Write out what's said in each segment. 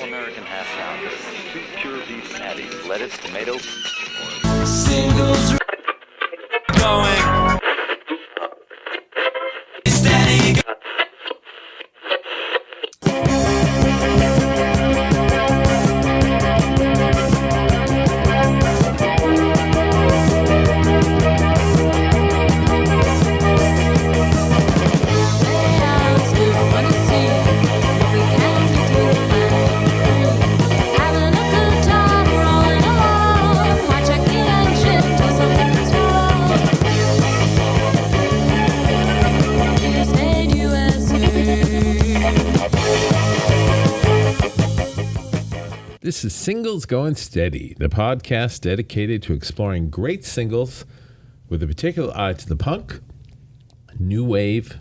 All-American half pound of 2 pure beef patties, lettuce, tomato. Singles going steady. This is Singles Going Steady, the podcast dedicated to exploring great singles with a particular eye to the punk, new wave,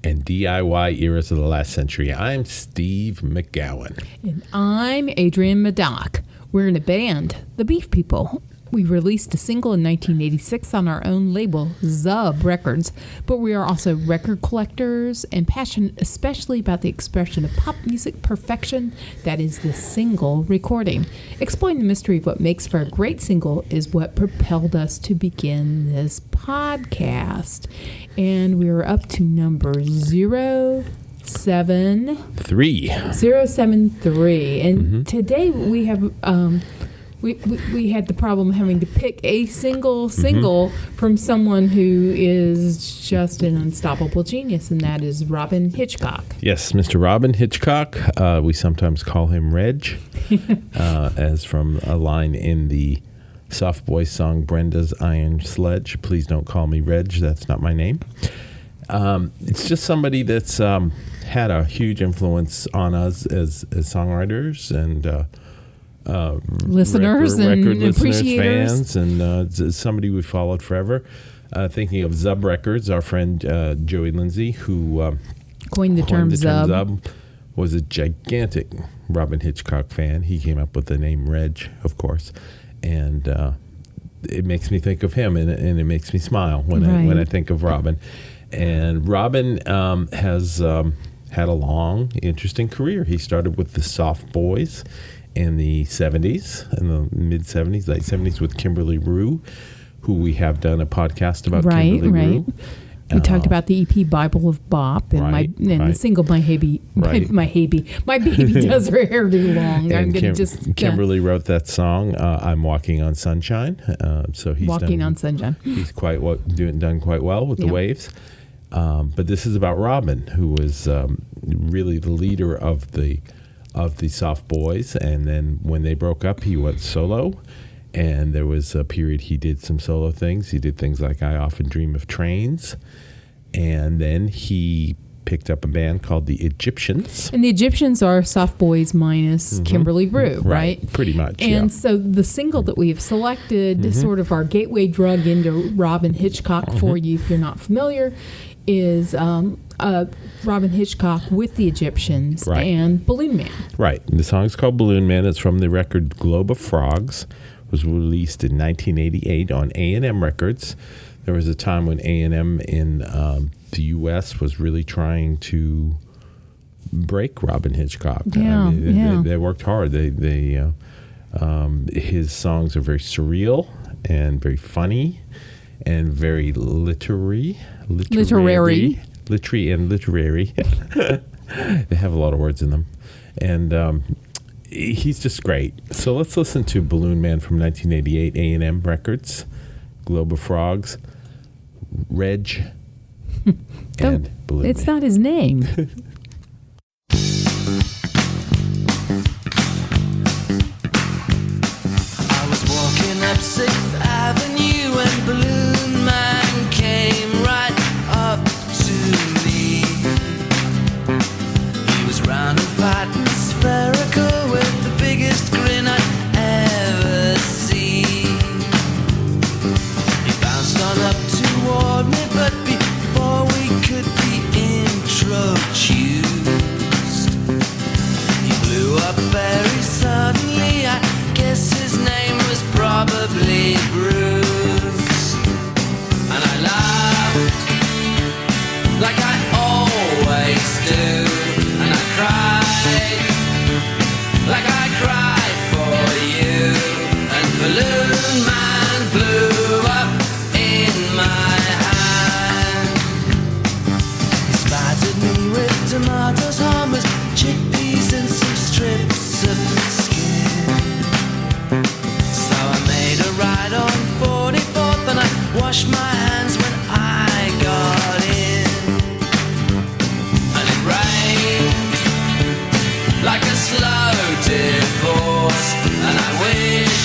and DIY eras of the last century. I'm Steve McGowan. And I'm Adrienne Madoc. We're in a band, The Beef People. We released a single in 1986 on our own label, Zub Records, but we are also record collectors and passionate especially about the expression of pop music perfection that is the single recording. Exploring the mystery of what makes for a great single is what propelled us to begin this podcast. And we're up to number 073. And today we have... We had the problem of having to pick a single from someone who is just an unstoppable genius, and that is Robyn Hitchcock. Yes, Mr. Robyn Hitchcock. We sometimes call him Reg, as from a line in the Soft Boys song Brenda's Iron Sledge. Please don't call me Reg. That's not my name. It's just somebody that's had a huge influence on us as songwriters and listeners and appreciators, fans, and somebody we followed forever. Thinking of Zub Records, our friend Joey Lindsay, who coined the term Zub, was a gigantic Robyn Hitchcock fan. He came up with the name Reg, of course, and it makes me think of him, and it makes me smile when I think of Robyn. And Robyn has had a long, interesting career. He started with the Soft Boys in the 70s, in the mid-70s, late 70s, with Kimberly Rue, who we have done a podcast about. Kimberly Rue. We talked about the EP Bible of Bop and the single My Baby Does Her Hair Too Long. And Kimberly wrote that song, I'm Walking on Sunshine. So he's Walking on Sunshine. He's done quite well with the waves. But this is about Robyn, who was really the leader of the Soft Boys, and then when they broke up, he went solo, and there was a period he did some solo things. He did things like I Often Dream of Trains, and then he picked up a band called the Egyptians. And the Egyptians are Soft Boys minus Kimberly Rue, right? Pretty much, And so the single that we have selected, sort of our gateway drug into Robyn Hitchcock for you, if you're not familiar, is Robyn Hitchcock with the Egyptians and Balloon Man. Right. The song's called Balloon Man. It's from the record Globe of Frogs. It was released in 1988 on A&M Records. There was a time when A&M in the U.S. was really trying to break Robyn Hitchcock. They worked hard. His songs are very surreal and very funny and very literary. Literary and literary. They have a lot of words in them. And he's just great. So let's listen to Balloon Man from 1988, A&M Records, Globe of Frogs, Reg, and Balloon Man. It's not his name. I was walking up 6th Avenue and Balloon Man came right up to me. He was round and fat and spherical with the biggest grin I'd ever seen. He bounced on up toward me, but before we could be introduced, with tomatoes, hummus, chickpeas, and some strips of skin. So I made a ride on 44th and I washed my hands when I got in. And it rained like a slow divorce, and I wish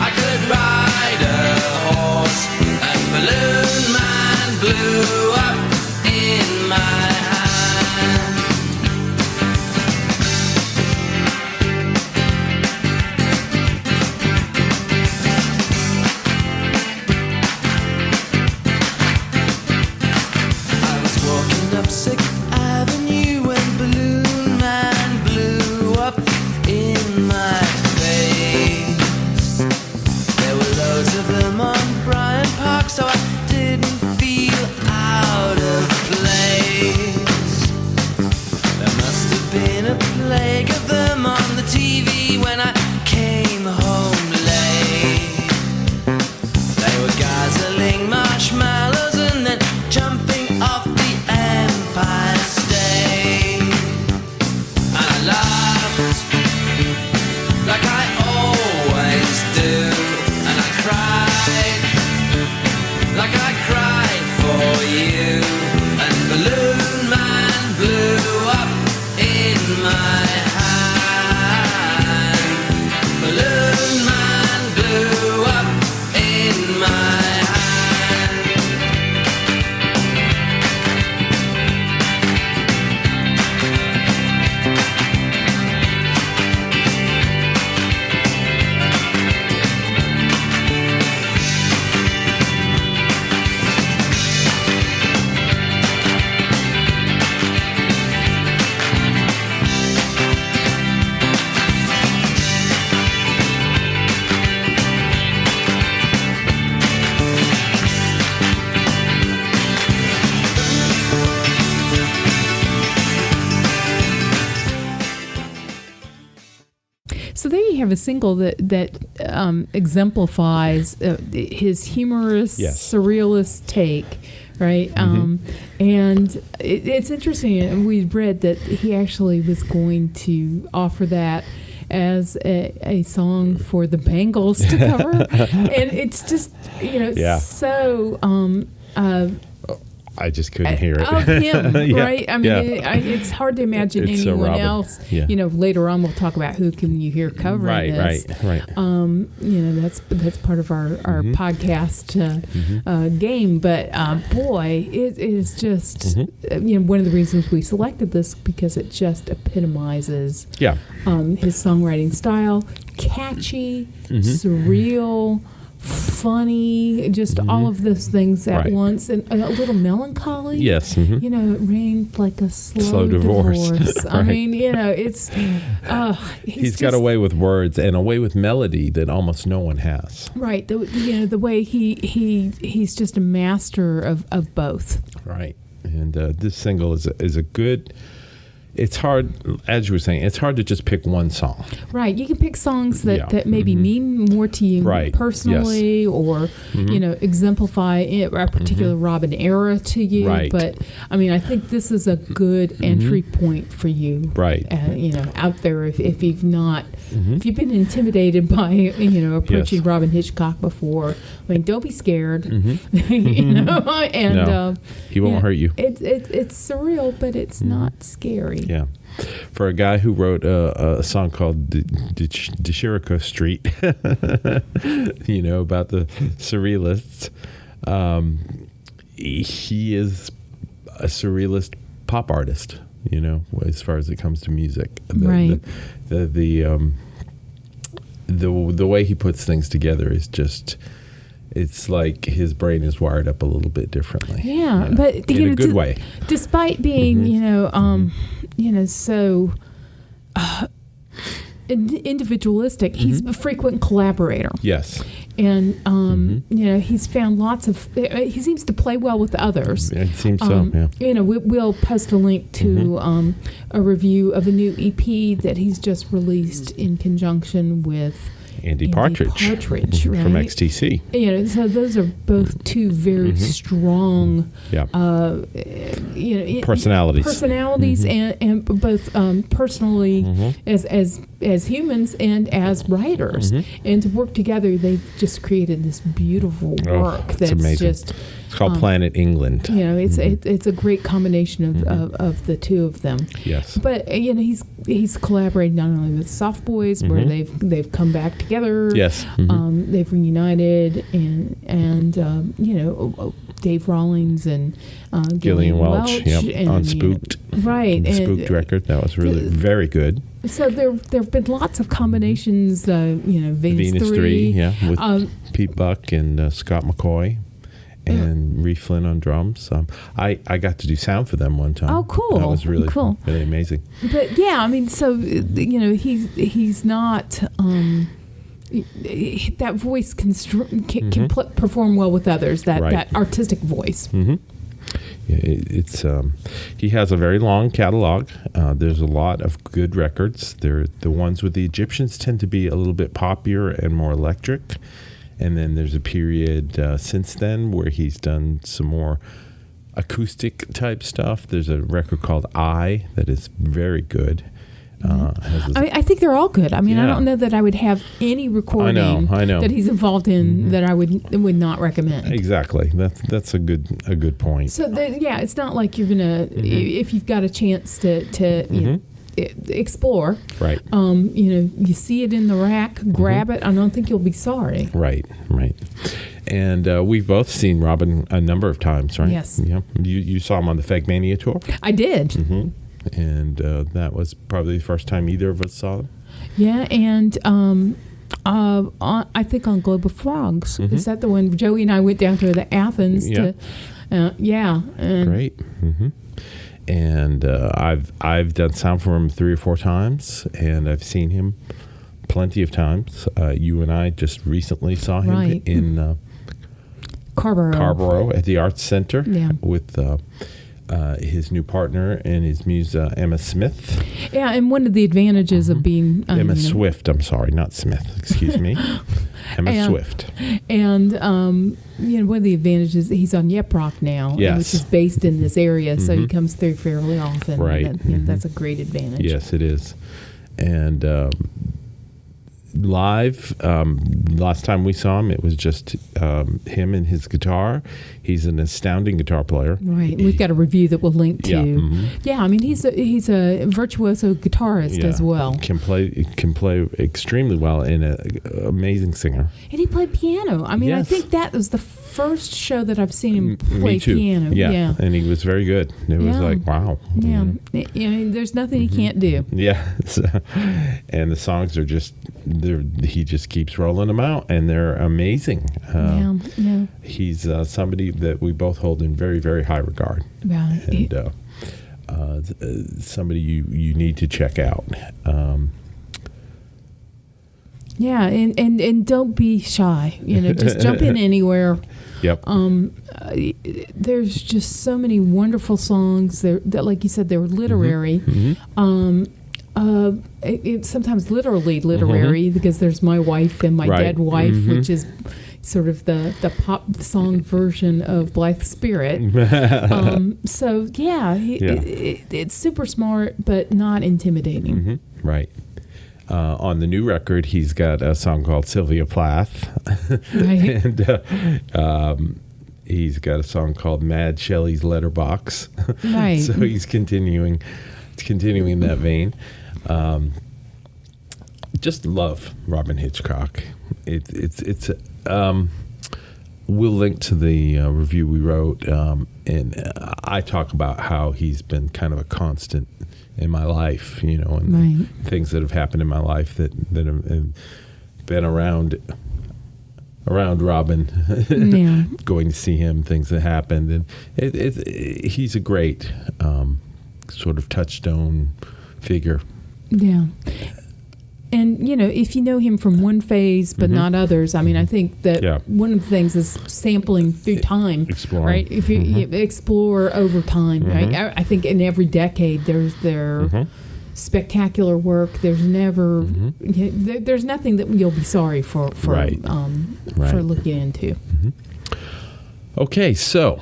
I could ride a horse. And Balloon Man blew up in my hand. I was walking up 6th Avenue when Balloon Man blew up in my face. There were loads of them on Bryant Park, so I didn't feel out of place. There must have been a plague of them on the TV when I came home late. They were guzzling marshmallows and then jumping off the Empire State. And I laughed like I always do, and I cried like I cried for you. And Balloon Man blew up in my hand. Balloon Man blew up in my hand. So there you have a single that exemplifies his humorous, Yes. surrealist take, right? And it's interesting. And we read that he actually was going to offer that as a song for the Bangles to cover, and it's just Yeah. so. I just couldn't hear it. Of him, Yeah, right? I mean, yeah. it's hard to imagine It's so anyone Robin. else. Yeah. Later on we'll talk about who can you hear covering this. Right. That's part of our podcast game. But boy, it is just one of the reasons we selected this, because it just epitomizes Yeah. his songwriting style. Catchy, surreal, funny, just all of those things at Right. once, and a little melancholy. Yes. It rained like a slow divorce. I Right. mean, it's He's got a way with words and a way with melody that almost no one has. right. The way he's just a master of both. Right. And this single is a good. It's hard, as you were saying, it's hard to just pick one song. Right. You can pick songs that, Yeah. that maybe mean more to you Right. personally, or, exemplify a particular Robin era to you. Right. But, I mean, I think this is a good entry point for you. Right. Out there, if you've not, if you've been intimidated by, approaching Yes. Robin Hitchcock before, I mean, don't be scared. And, No. He won't hurt you. It's surreal, but it's not scary. Yeah. For a guy who wrote a song called Deshirico Street, about the surrealists, he is a surrealist pop artist, as far as it comes to music. Right. The way he puts things together is just, it's like his brain is wired up a little bit differently. Yeah, but in a good way. Despite being, so individualistic, he's a frequent collaborator, Yes. and he's found lots of. He seems to play well with others. It seems so. Yeah. We'll post a link to a review of a new EP that he's just released in conjunction with Andy Partridge Partridge, from right? XTC. You know, so those are both two very strong, Yeah. personalities, Mm-hmm. and both personally as humans and as writers, and to work together, they've just created this beautiful work it's that's amazing. just. It's called Planet England. You know, it's a great combination of the two of them. Yes. But you know, he's collaborated not only with Soft Boys, where they've come back together. Yes. They've reunited, and you know, Dave Rawlings and Gillian Welch, yep, and, on Spooked. Right, The Spooked record. That was really very good. So there have been lots of combinations. You know, Venus 3, yeah, with Pete Buck and Scott McCoy. And Reed Flynn on drums. I got to do sound for them one time. Oh, cool. That was really cool. Really amazing. But yeah, I mean, so you know, he's not that voice can perform well with others. That artistic voice. Mm-hmm. It's he has a very long catalog. There's a lot of good records. The ones with the Egyptians tend to be a little bit poppier and more electric. And then there's a period since then where he's done some more acoustic type stuff. There's a record called I that is very good. I think they're all good. I mean, I don't know that I would have any recording I know. that he's involved in that I would not recommend. Exactly. That's a good point. So it's not like you're gonna if you've got a chance to you know, explore. Right. You know, you see it in the rack, grab it. I don't think you'll be sorry. Right. And we've both seen Robin a number of times, right? Yes. Yeah. You saw him on the Fegmania tour. I did. And that was probably the first time either of us saw them. Yeah, and I think on Globe of Frogs. Is that the one? Joey and I went down to the Athens to. And Great. And I've done sound for him 3 or 4 times, and I've seen him plenty of times. You and I just recently saw him in Carborough at the Arts Center with his new partner and his muse Emma Smith. Yeah, and one of the advantages of being Emma Swift. I'm sorry, not Smith. Excuse me. Emma Swift. And you know, one of the advantages, he's on Yep Rock now, which is based in this area, so he comes through fairly often. Right. And you know, that's a great advantage. Yes, it is. And live, last time we saw him, it was just him and his guitar. He's an astounding guitar player. Right. We've got a review that we'll link to. Yeah, I mean, he's a virtuoso guitarist as well. Can play extremely well and an amazing singer. And he played piano. I mean, I think that was the first show that I've seen him play piano. Yeah. And he was very good. It was like, wow. Yeah. I mean, there's nothing he can't do. Yeah. And the songs are just, he just keeps rolling them out, and they're amazing. He's somebody that we both hold in very, very high regard. Right. And somebody you need to check out. Yeah, and don't be shy. You know, just jump in anywhere. Yep. There's just so many wonderful songs that, like you said, they were literary. Sometimes literally literary, because there's My Wife and My Dead Wife, which is sort of the pop song version of Blythe Spirit. So it's super smart, but not intimidating. Right. On the new record, he's got a song called Sylvia Plath. And he's got a song called Mad Shelley's Letterbox. Right. So he's continuing in that vein. Just love Robyn Hitchcock. It's we'll link to the review we wrote, and I talk about how he's been kind of a constant in my life, you know, and things that have happened in my life that have been around Robyn, going to see him, things that happened, and he's a great sort of touchstone figure. Yeah. And, you know, if you know him from one phase but not others, I mean, I think that one of the things is sampling through time. Exploring. Right? If you explore over time, right? I think in every decade there spectacular work. There's never, there's nothing that you'll be sorry for Right. for looking into. Okay, so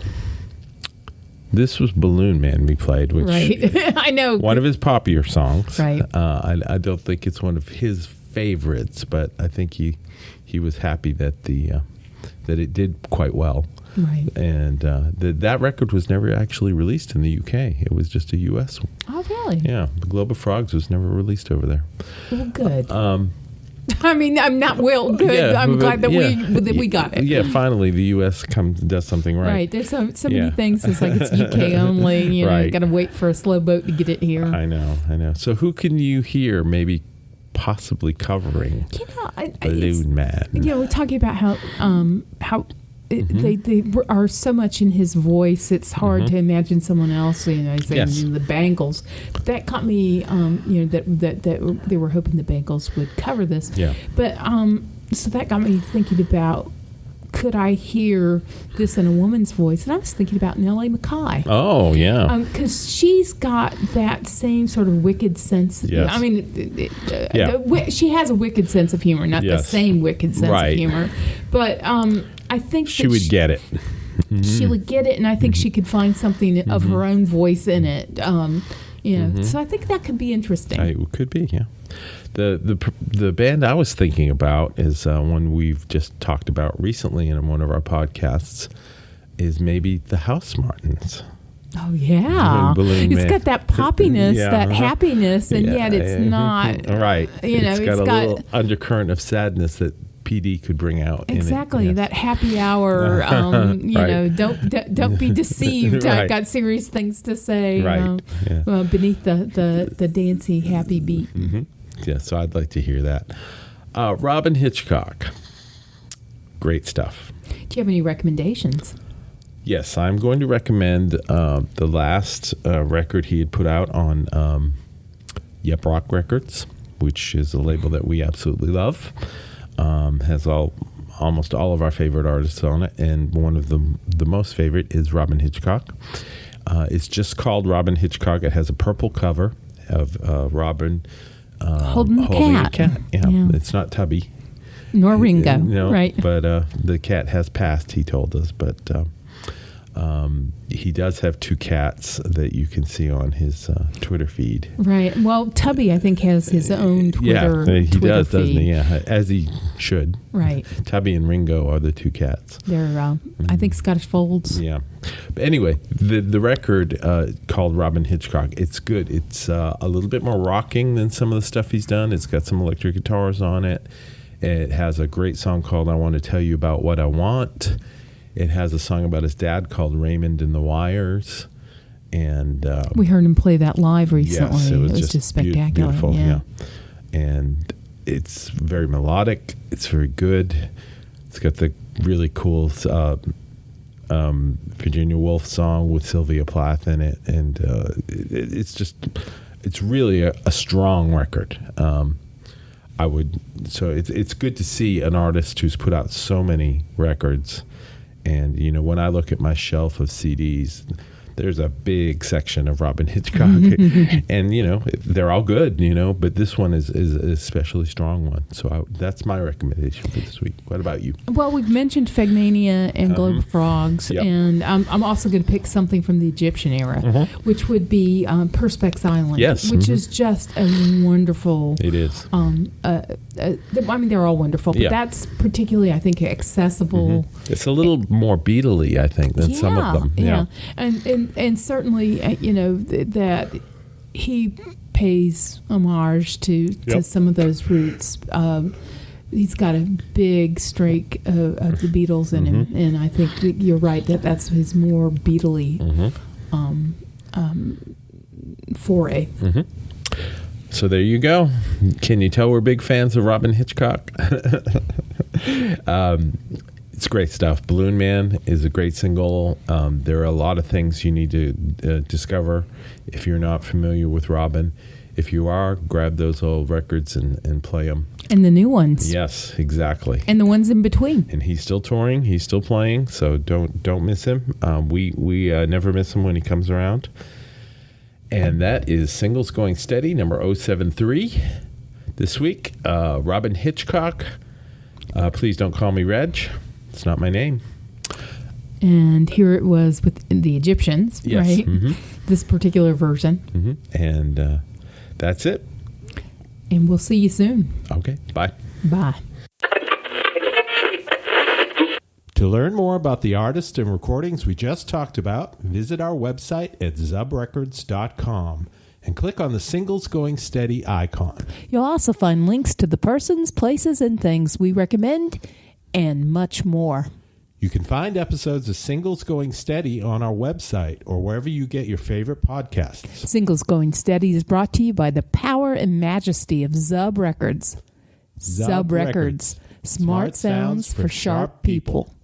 this was Balloon Man we played, which Right. I know. one of his popular songs. Right. I don't think it's one of his favorites, but I think he was happy that that it did quite well. Right. And that record was never actually released in the UK. It was just a US one. Oh, really? Yeah, the Globe of Frogs was never released over there. Well, good. I mean, I'm not good. Yeah, I'm but- glad that yeah. we got it. Yeah, finally the US does something right. Right. There's so many Yeah. things. It's like it's UK only. You know, Right. got to wait for a slow boat to get it here. I know. So who can you hear maybe possibly covering You know, Balloon Man? Yeah, we're talking about how they are so much in his voice. It's hard to imagine someone else, saying Yes. the Bangles. But that caught me, that they were hoping the Bangles would cover this. Yeah. But so that got me thinking about, could I hear this in a woman's voice? And I was thinking about Nellie McKay. Oh, yeah. Because she's got that same sort of wicked sense. Yes. I mean, Yeah. she has a wicked sense of humor, not the Yes. same wicked sense Right. of humor. But I think she that would get it. she would get it, and I think she could find something of her own voice in it. So I think that could be interesting. It could be, yeah. The band I was thinking about is one we've just talked about recently in one of our podcasts, is maybe the House Martins. Oh yeah, Balloon it's Man. got that poppiness, Yeah, that uh-huh. happiness, and Yeah, yet it's not. right. You know, it's got it's a got- little undercurrent of sadness that PD could bring out. Exactly, in it. that happy hour. Right. Don't be deceived. Right. I've got serious things to say. Right, yeah. Beneath the dancey happy beat. Yeah, so I'd like to hear that. Robin Hitchcock. Great stuff. Do you have any recommendations? Yes, I'm going to recommend the last record he had put out on Yep Rock Records, which is a label that we absolutely love. Has almost all of our favorite artists on it, and one of the most favorite is Robin Hitchcock. It's just called Robin Hitchcock. It has a purple cover of Robin Holding a cat. Yeah. Yeah. It's not Tubby. Nor Ringo, No, right? But the cat has passed, he told us. But he does have two cats that you can see on his Twitter feed. Right. Well, Tubby, I think, has his own Twitter. Yeah, he Twitter does, feed. doesn't he? Yeah, as he should. Right. Tubby and Ringo are the two cats. They're, I think, Scottish Folds. Yeah. But anyway, the record called Robin Hitchcock, it's good. It's a little bit more rocking than some of the stuff he's done. It's got some electric guitars on it. It has a great song called I Want to Tell You About What I Want. It has a song about his dad called Raymond and the Wires. And We heard him play that live recently. yes, it was just spectacular. beautiful. Yeah. And it's very melodic. It's very good. It's got the really cool Virginia Woolf song with Sylvia Plath in it, and it's really a strong record. It's good to see an artist who's put out so many records, and when I look at my shelf of CDs, there's a big section of Robin Hitchcock, and they're all good, but this one is a especially strong one. So that's my recommendation for this week. What about you? Well, we've mentioned Fegmania and Globe of Frogs, Yep. and I'm also going to pick something from the Egyptian era, which would be Perspex Island, Yes. which is just a wonderful. It is. I mean, they're all wonderful, but Yeah. that's particularly, I think, accessible. It's a little more Beatle-y, I think, than some of them. Yeah, and certainly, that he pays homage to Yep. some of those roots. He's got a big streak of the Beatles in him, and I think that you're right that's his more Beatle-y foray. So there you go. Can you tell we're big fans of Robin Hitchcock? It's great stuff. Balloon Man is a great single. There are a lot of things you need to discover if you're not familiar with Robin. If you are, grab those old records and play them. And the new ones. Yes, exactly. And the ones in between. And he's still touring. He's still playing. So don't miss him. We never miss him when he comes around. And that is Singles Going Steady, number 073. This week, Robyn Hitchcock. Please Don't Call Me Reg. It's not my name. And here it was with the Egyptians, Yes. right? Mm-hmm. This particular version. Mm-hmm. And that's it. And we'll see you soon. Okay, bye. Bye. To learn more about the artists and recordings we just talked about, visit our website at zubrecords.com and click on the Singles Going Steady icon. You'll also find links to the persons, places, and things we recommend, and much more. You can find episodes of Singles Going Steady on our website or wherever you get your favorite podcasts. Singles Going Steady is brought to you by the power and majesty of Zub Records. Zub Records. Smart sounds for sharp people.